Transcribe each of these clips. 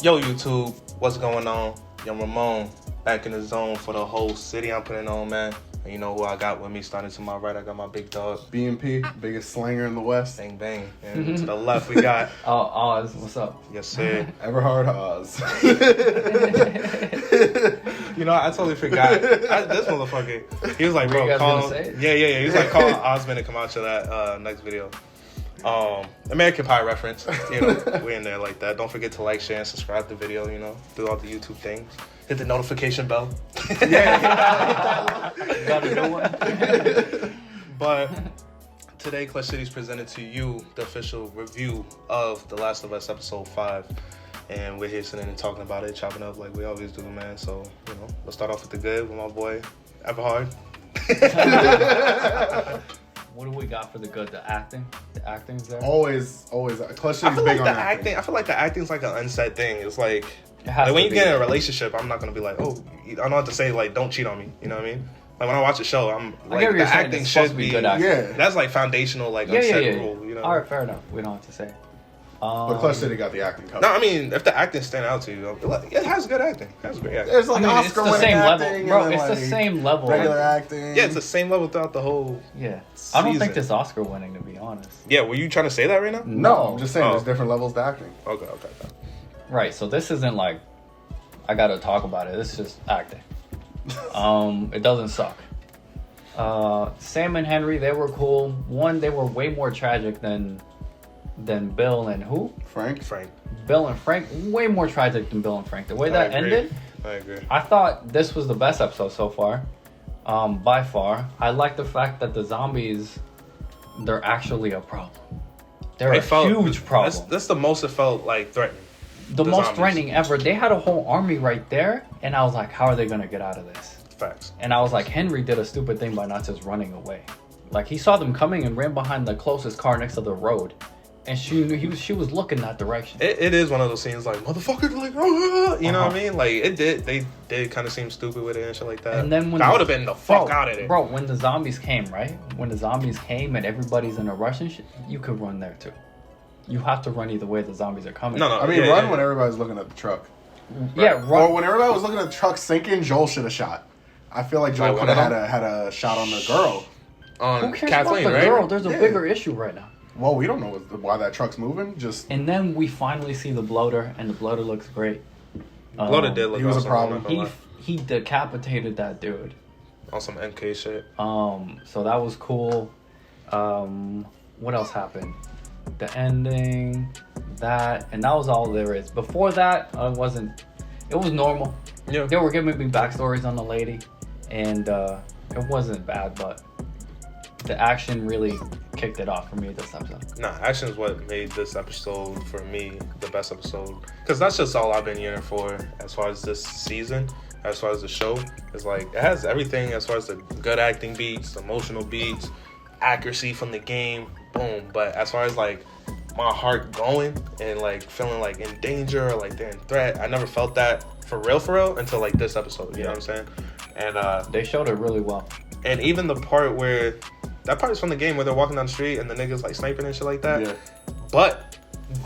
Yo, YouTube, what's going on? Yo, Ramon, back in the zone for the whole city I'm putting on, man. And you know who I got with me? Starting to my right, I got my big dog. BMP, biggest slanger in the West. Bang, bang. And to the left, we got... Oz, what's up? Yes, sir. Everhard Oz. You know, I totally forgot. This motherfucker, he was like, bro, you guys call... gonna say it? Yeah. He was like, call Osman to come out to that next video. American Pie reference. You know, we in there like that. Don't forget to like, share, and subscribe to the video, you know. Do all the YouTube things. Hit the notification bell. Got a new one? But today, Clutch City's presented to you the official review of The Last of Us Episode 5. And we're here sitting and talking about it, chopping up like we always do, man. So, you know, let's start off with the good with my boy, Everhard. What do we got for the good? The acting? The acting's there? always. Clutch I City's feel big like on the acting. I feel like the acting's like an unsaid thing. It's like It when you get in a relationship, I'm not gonna be like, oh, I don't have to say like, don't cheat on me. You know what I mean? Like when I watch a show, I'm I like, get what the you're saying. acting It's supposed should to be be. good acting. Yeah. That's like foundational, like unsaid rule. You know? All right, fair enough. We don't have to say it. But Clutch City got the acting covered. No, I mean, if the acting stand out to you, it has good acting. It has great acting. There's like I mean, it's the Oscar-winning same acting level. and Bro, then, it's the like, same level. regular acting. Yeah, it's the same level throughout the whole. Yeah. I don't think season. this Oscar winning, to be honest. Yeah, were you trying to say that right now? No, I'm just saying Oh. there's different levels to acting. Okay. Right, so this isn't like, I gotta talk about it. This is just acting. It doesn't suck. Sam and Henry, they were cool. One, they were way more tragic than Bill and who? Frank? Bill and Frank, way more tragic than Bill and Frank. The way that ended, I agree. I thought this was the best episode so far. By far. I like the fact that the zombies, they're actually a problem. They're a huge problem. That's the most it felt like threatening. The most zombies. threatening ever. They had a whole army right there, and I was like, how are they going to get out of this? Facts. And I was like, Henry did a stupid thing by not just running away. Like, he saw them coming and ran behind the closest car next to the road. And she knew she was looking that direction. It is one of those scenes like, motherfucker, like, you know what I mean? Like, they did kind of seem stupid with it and shit like that. And then when I would have been the fuck out of there. Bro, when the zombies came, right? When the zombies came and everybody's in a rush and shit, you could run there too. You have to run either way the zombies are coming. No. I mean, run when everybody's looking at the truck. Yeah, run. Or when everybody was looking at the truck sinking, Joel should have shot. I feel like Joel Like, could have had a shot on the girl. On Who cares Kathleen, about the right? girl? There's a Yeah. bigger issue right now. Well, we don't know why that truck's moving. Just And then we finally see the bloater, and the bloater looks great. Bloater did look he was a awesome, problem. I'm not gonna lie. He decapitated that dude. On some MK shit. So that was cool. What else happened? The ending, and that was all there is. Before that, it was normal. Yeah. They were giving me backstories on the lady, and it wasn't bad, but the action really kicked it off for me this episode. Nah, action is what made this episode, for me, the best episode. Because that's just all I've been yearning for as far as this season, as far as the show. It's like, it has everything as far as the good acting beats, emotional beats, accuracy from the game, boom. But as far as like my heart going and like feeling like in danger or like they're in threat, I never felt that for real until like this episode, you know what I'm saying? And They showed it really well. and even the part where, that part is from the game where they're walking down the street and the niggas like sniping and shit like that. yeah. But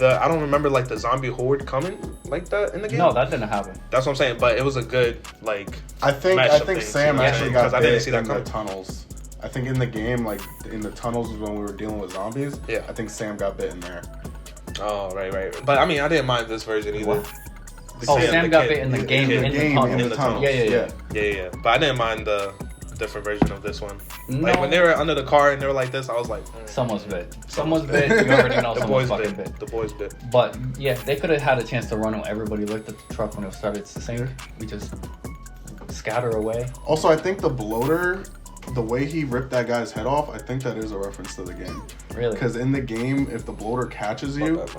I don't remember like the zombie horde coming like that in the game. No, that didn't happen. That's what I'm saying. But it was a good like. I think Mashup Sam things, you know what I'm actually saying? got 'Cause I didn't bit see that in the coming. tunnels. I think in the game, like in the tunnels was when we were dealing with zombies. Yeah. I think Sam got bit in there. Oh right. But I mean, I didn't mind this version either. What? Sam got bit in the game, in in the tunnel. Yeah. Yeah. But I didn't mind the different version of this one. No. Like when they were under the car and they were like this, I was like, Someone's bit. Someone's bit. You already know the someone's boys fucking bit. bit. The boys bit. But yeah, they could have had a chance to run when everybody looked at the truck when it started to sink. We just scatter away. Also, I think the bloater, the way he ripped that guy's head off, I think that is a reference to the game. Really? Because in the game, if the bloater catches My you, bad.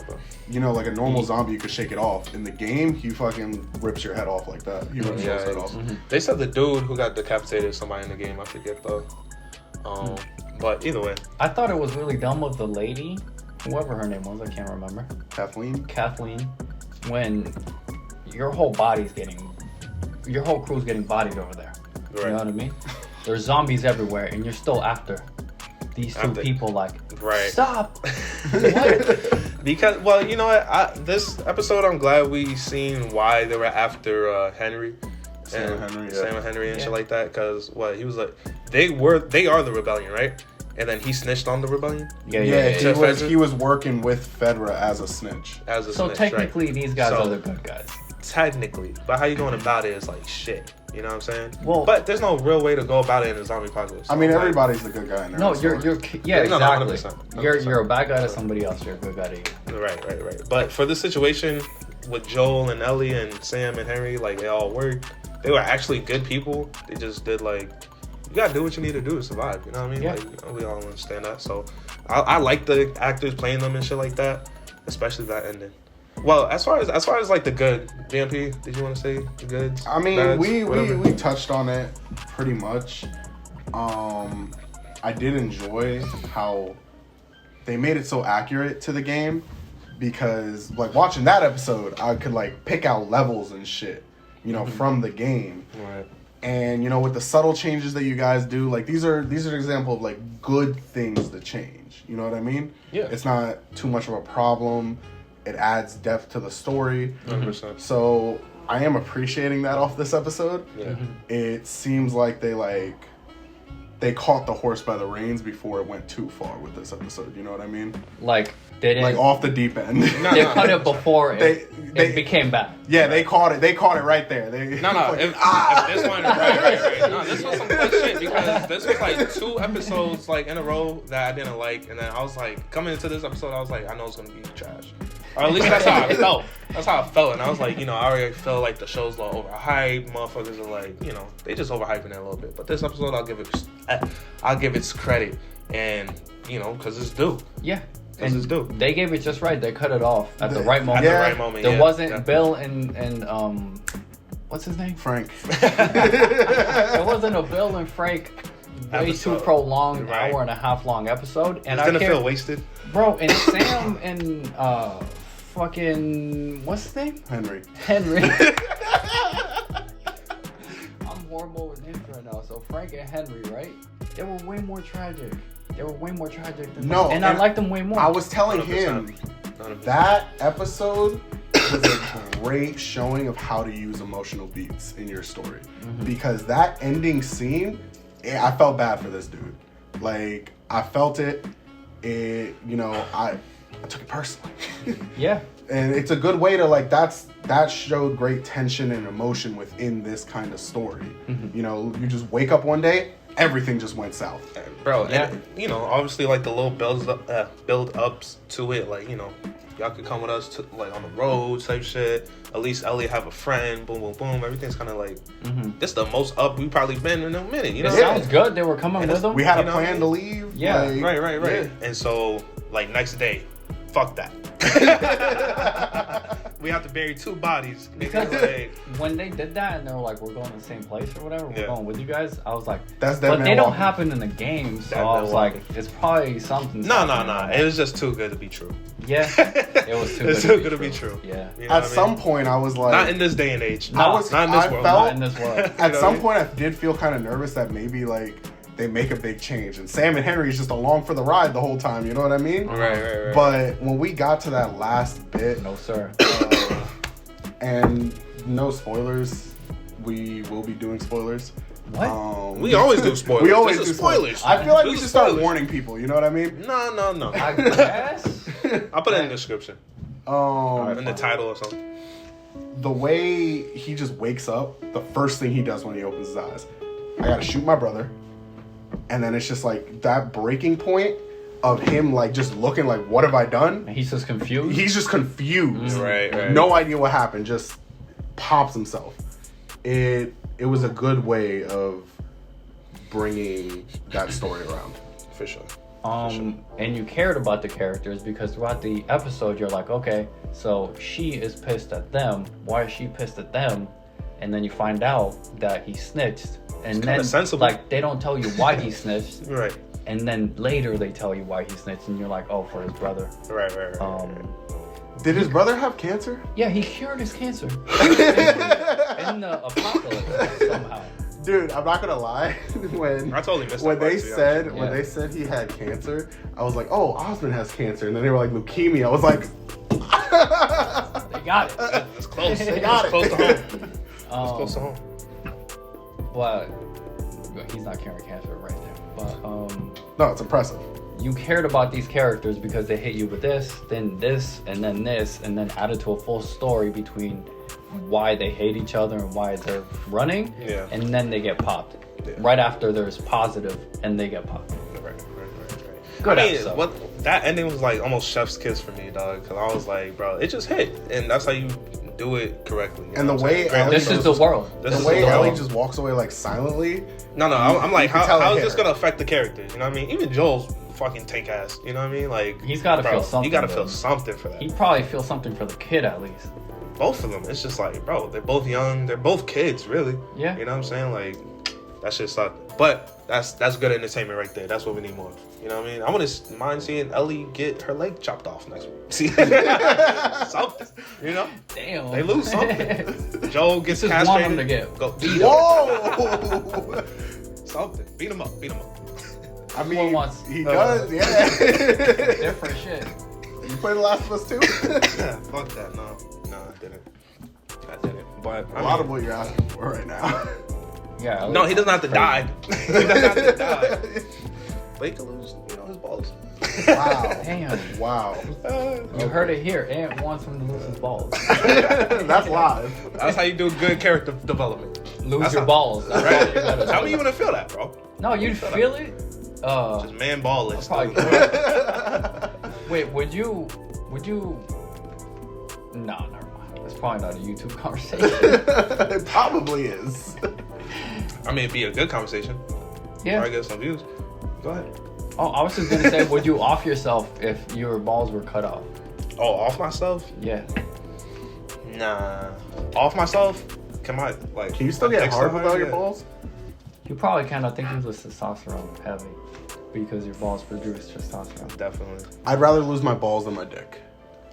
you know, like a normal zombie, you could shake it off. In the game, he fucking rips your head off like that. He rips your head off. They said the dude who got decapitated is somebody in the game. I forget though. But either way, I thought it was really dumb of the lady, whoever her name was, I can't remember, Kathleen? Kathleen, when your whole crew's getting bodied over there. Right. You know what I mean? There's zombies everywhere, and you're still after these two people. Like, Right. stop! What? Because, well, you know what? This episode, I'm glad we seen why they were after Henry. Sam and Henry and shit like that. Because, he was like, they are the rebellion, right? And then he snitched on the rebellion? Yeah. He was working with Fedra as a snitch. So technically, these guys are the good guys. Technically. But how you going about it is like shit. You know what I'm saying? Well, but there's no real way to go about it in a zombie apocalypse. So I mean, everybody's the good guy in there. No, you're exactly. 100%. You're a bad guy to somebody else. You're a good guy to you. Right. But for this situation with Joel and Ellie and Sam and Henry, like, they all worked. They were actually good people. They just did, like, you gotta do what you need to do to survive. You know what I mean? Yeah. Like, we all understand that. So I like the actors playing them and shit like that, especially that ending. Well, as far as like the good, BMP, did you want to say the goods? I mean, bads, we touched on it pretty much. I did enjoy how they made it so accurate to the game, because like watching that episode, I could like pick out levels and shit, you know, from the game. Right. And you know, with the subtle changes that you guys do, like these are an example of like good things to change. You know what I mean? Yeah. It's not too much of a problem. It adds depth to the story. 100%. So I am appreciating that off this episode. Yeah. It seems like they caught the horse by the reins before it went too far with this episode. You know what I mean? Like they didn't. Like off the deep end. They cut it before it became bad. Yeah, they caught it. They caught it right there. No. If this one, right. No, this was some good shit, because this was like 2 episodes like in a row that I didn't like, and then I was like, coming into this episode, I was like, I know it's gonna be trash. Or at least that's how I felt. That's how I felt, and I was like, you know, I already feel like the show's a little overhyped. Motherfuckers are like, you know, they just overhyping it a little bit. But this episode, I'll give its credit, and you know, because it's due. Yeah. And it's due. They gave it just right. They cut it off at the right moment. At the right moment. There wasn't Bill and what's his name? Frank. There wasn't a Bill and Frank way Episode. too prolonged, Right. hour and a half long episode. And It's gonna feel wasted. Bro, and Sam and fucking what's his name? Henry. I'm horrible with names right now. So Frank and Henry, right? They were way more tragic. Than No, this. And I liked them way more. I was telling 100%. him 100%. that episode was a great showing of how to use emotional beats in your story. Because that ending scene, I felt bad for this dude. Like, I felt it. You know, I took it personally. Yeah. And it's a good way to like that showed great tension and emotion within this kind of story. You know, you just wake up one day, everything just went south. Bro, Yeah. and, you know, obviously, like, the little build-ups to it, like, you know, y'all could come with us to, like, on the road type shit. At least Ellie have a friend, boom, boom, boom. Everything's kind of like, this the most up we've probably been in a minute, you know? It sounds good. They were coming And with them. We had You a know, plan to leave. Yeah. like, Right. yeah. And so, like, next day, fuck that. We have to bury 2 bodies. Because like, when they did that and they were like, we're going to the same place or whatever, we're Yeah. going with you guys, I was like, That's Dead but Man they don't Walking. happen in the game, so Dead I Man was Walking. like, it's probably something. no. It was just too good to be true. Yeah, it was too It's good too good to be true. Yeah. You know At what I some mean? point, I was like, Not in this day and age. No, not in this I world. felt- Not in this world. at You know what I some mean? point, I did feel kind of nervous that maybe like they make a big change, and Sam and Henry is just along for the ride the whole time. You know what I mean? Right. But when we got to that last bit, No, sir. and no spoilers, we will be doing spoilers. What? We always do spoilers. We always This do is spoilers. I feel like This we is should start spoilers. warning people. You know what I mean? No. I guess. I'll put it in the description. In the title or something. The way he just wakes up, the first thing he does when he opens his eyes, I gotta shoot my brother. And then it's just like that breaking point of him like just looking like, what have I done? He's just confused. He's just confused. Right. No idea what happened. Just pops himself. It was a good way of bringing that story around. For sure. And you cared about the characters because throughout the episode you're like, okay, so she is pissed at them. Why is she pissed at them? And then you find out that he snitched. And kinda then, sensible. like, they don't tell you why he snitched. Right. And then later they tell you why he snitched, and you're like, oh, for his brother. Right. Did his brother have cancer? Yeah, he cured his cancer in the apocalypse somehow. Dude, I'm not gonna lie. When I totally missed when that part, they to be said honest. when Yeah. they said he had cancer, I was like, oh, Osmond has cancer, and then they were like leukemia. I was like, They got it. That's close. They got That's close to it. home. That's close to home. But he's not carrying cancer right there. But No, it's impressive. you cared about these characters because they hit you with this, and then added to a full story between why they hate each other and why they're running. Yeah. And then they get popped. Yeah. Right after there's positive and they get popped. Right. Good I mean, episode. that ending was like almost chef's kiss for me, dog. Because I was like, bro, it just hit, and that's how you do it correctly. You And know the what I'm way saying? Great Ellie This is the world. This The is way the Ellie world. just walks away like silently. No, I'm like, you can tell how it is this hit her. gonna affect the characters? You know what I mean? Even Joel's fucking tank ass. You know what I mean? Like, He's gotta bro, feel something, You gotta though. feel something for that. He probably feels something for the kid at least. Both of them. It's just like, bro, they're both young. They're both kids, really. Yeah. You know what I'm saying? Like, that shit sucked. But that's good entertainment right there. That's what we need more of. You know what I mean? I wouldn't mind seeing Ellie get her leg chopped off next week. See, something. You know, Damn. they lose something. Joel gets Just want castrated. him to get Go beat him. Whoa! Something. Beat him up. I mean, wants- he does, yeah. different shit. You play The Last of Us too? Fuck that. No, I didn't. But A lot of what you're asking for right now. Yeah. No, he doesn't have to Crazy. die. He doesn't have to die. But he can lose, his balls. Wow. Damn. Wow. You heard it here. Ant wants him to lose his balls. That's live. That's how you do good character development. Lose That's your how- balls. That's all you Right? gotta How do. do you want to feel that, bro? No, you'd feel it. Just man ballless. Probably dude. would. Wait, would you? No, never mind. That's probably not a YouTube conversation. It probably is. I mean, it'd be a good conversation. Yeah. Probably get some views. Go ahead. Oh, I was just gonna say, would you off yourself if your balls were cut off? Oh, off myself? Yeah. Nah. Off myself? Can I, like... Can you still get fix hard the without your yeah. balls? You probably kind of think you lose testosterone heavy because your balls produce testosterone. Definitely. I'd rather lose my balls than my dick.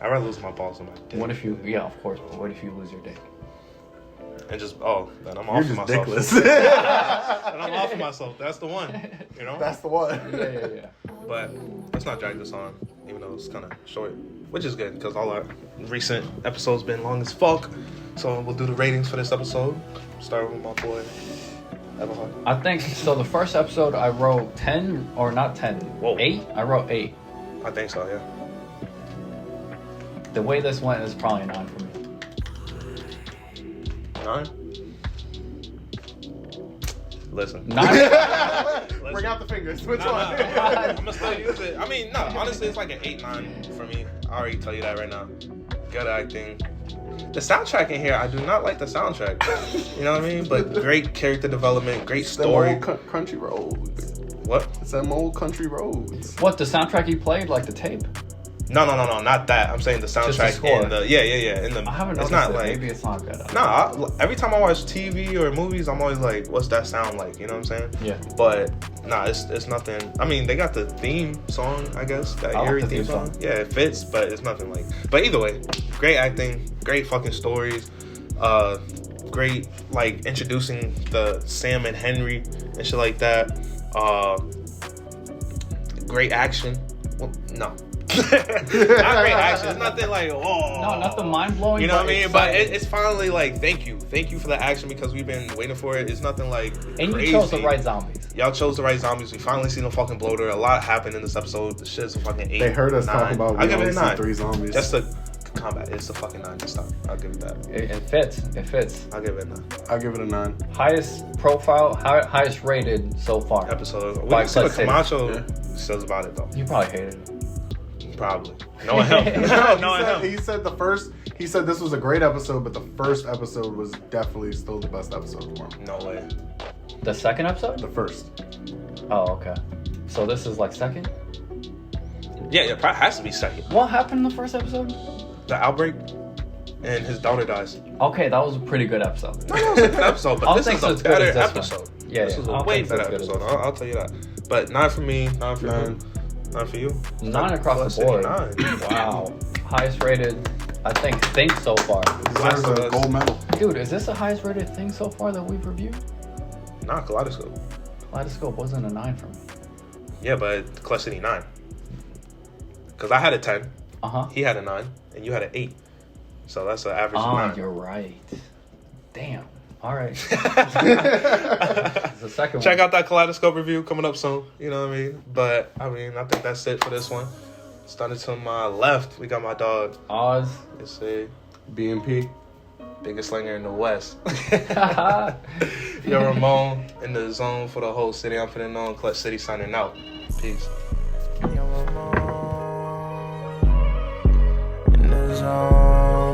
I'd rather lose my balls than my dick. What if you? Yeah, of course. But what if you lose your dick? And just, then I'm You're off just myself. dickless. And I'm off myself. That's the one. You know? That's the one. Yeah. But let's not drag this on, even though it's kind of short, which is good because all our recent episodes been long as fuck. So we'll do the ratings for this episode. Start with my boy Everhard. I think so. The first episode I wrote 10 or not 10, Whoa. 8. I wrote 8. I think so, yeah. The way this went is probably 9 for me. 9. Listen. 9. Bring out the fingers. Which Nah, one? I'm gonna still use it. I mean, no, honestly, it's like an 8-9 for me. I already tell you that right now. Good acting. The soundtrack in here, I do not like the soundtrack. You know what I mean? But great character development, great It's them story. old country roads. What? It's them old country roads. What, the soundtrack you played, like the tape? No, not that. I'm saying the soundtrack score. in the yeah. In the I haven't it's noticed not it. like Maybe it's not good. every time I watch TV or movies, I'm always like, what's that sound like? You know what I'm saying? Yeah. But it's nothing. I mean, they got the theme song, I guess, that I like eerie the theme theme song. song. Yeah, it fits, but it's nothing like. But either way, great acting, great fucking stories, great like introducing the Sam and Henry and shit like that. Great action. Well, no. Not great action. It's nothing like, oh. No, nothing mind-blowing, You know what I but mean? But exciting. it's finally like, thank you for the action because we've been waiting for it. It's nothing like And crazy. you chose the right zombies. Y'all chose the right zombies. We finally seen them fucking bloater. A lot happened in this episode. The shit's a fucking 8. They heard us 9. talk about I'll we give it only a see 9. 3 zombies. Just the combat. It's a fucking 9. Just stop. I'll give it that. It fits. It fits. I'll give it a 9. I'll give it a 9. Highest profile, highest rated so far. Episode. We By can see what Clip City. Camacho Yeah. says about it though. You probably hated it. Probably. Knowing him. Knowing him. He said he said this was a great episode, but the first episode was definitely still the best episode for him. No way. The second episode? The first. Oh, okay. So this is like second? Yeah, it probably has to be second. What happened in the first episode? The outbreak and his daughter dies. Okay, that was a pretty good episode. No, it's a good episode, I but don't this think is so a as good better as this one. episode. Yeah, This yeah. is I a don't way think so better as good as episode. this one. I'll tell you that. But 9 for me, 9 for 9. you. 9 for you. 9 across Let's the say board. 9. Wow. Highest rated, I think so far. Deserves Last of a Us. gold medal. Dude, is this the highest rated thing so far that we've reviewed? Nah, Kaleidoscope. Kaleidoscope wasn't a 9 for me. Yeah, but Clutch City 9. Because I had a 10. Uh-huh. He had a 9. And you had an 8. So that's an average of 9. You're right. Damn. All right. It's the second Check one. out that Kaleidoscope review coming up soon. You know what I mean? But, I mean, I think that's it for this one. Starting to my left, we got my dog. Oz. Let's see. BMP. Biggest slinger in the West. Yo, Ramon in the zone for the whole city. I'm putting on Clutch City signing out. Peace. Yo, Ramon in the zone.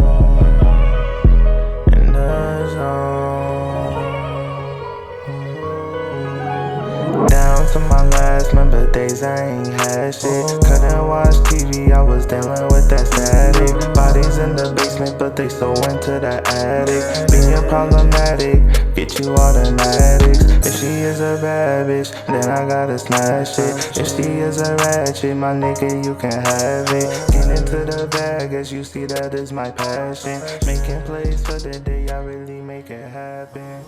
In the zone. Down to my last member days, I ain't had shit. Couldn't watch TV, I was dealing with that static. Bodies in the basement, but they so into that attic. Being problematic, get you automatics. If she is a bad bitch, then I gotta smash it. If she is a ratchet, my nigga, you can have it. Get into the bag, as you see, that is my passion. Making plays for the day, I really make it happen.